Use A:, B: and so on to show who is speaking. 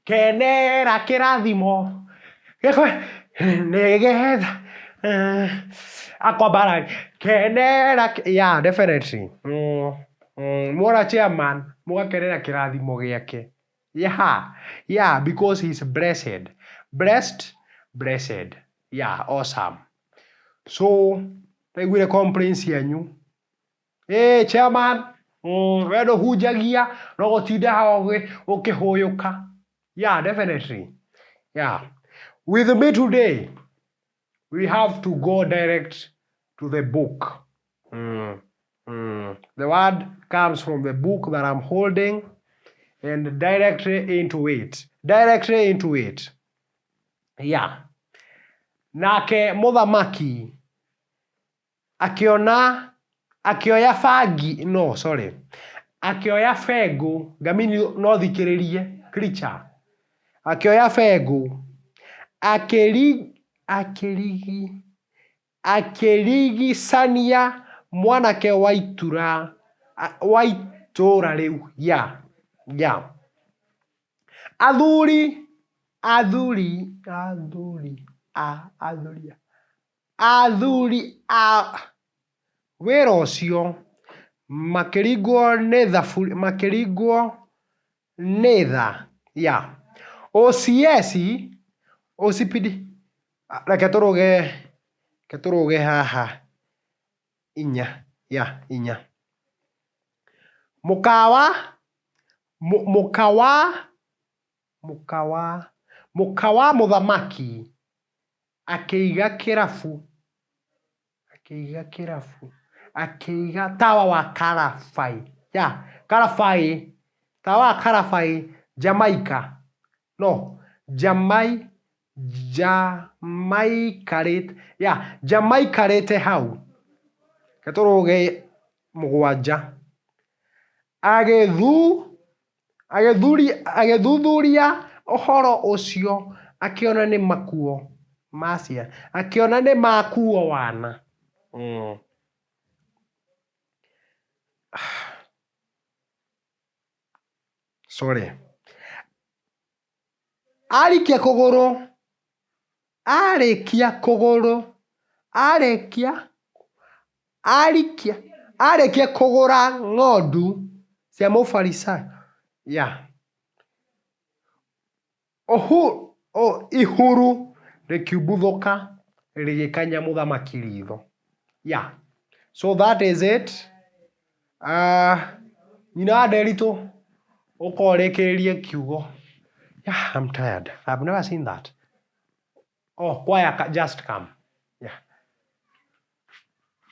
A: kenera kĩrathimo nĩgetha akwambara kenera yeah, definitely Mwona chairman mũgakenera kĩrathimo gĩake. Yeah, because he's blessed. Blessed. Yeah, awesome. So, taiguire complaints cianyu. Chairman, we ndũhunjagia no gũtinda hao ũkĩhũyũka. Yeah, definitely. Yeah. With me today, we have to go direct to the book. The word comes from the book that I'm holding and directly into it. Yeah. Nake mũthamaki akĩoya bengũ ngamini no thikĩrĩrie creature. Akĩoya bengũ akĩrigicania mwanake wa itũra rĩu. Yeah. Athuri a wĩra ũcio makĩringwo nĩ tha. Yeah. OCPD reke tũrũge haha 4. Yeah, 4. Mũkawa mũthamaki akĩiga tawa wa Karabai. Yeah, tawa wa Karabai, Jamaica. No, Jamaica hau. Ketũrũge 7. Agĩthuthuria ũhoro ũcio akĩona nĩ makuo macia, akĩona nĩ makuo wana. Sorry. Arĩkia kũgũra ng'ondu cia mũfarisayo. Yeah. Ihuru rĩkiumbũthũka rĩgĩkanya mũthamaki ritho. Yeah. So that is it. Nyina Nderitũ ũkorĩkĩrĩrie kiugo. Yeah, I'm tired. I've never seen that. Oh, choir just come. Yeah.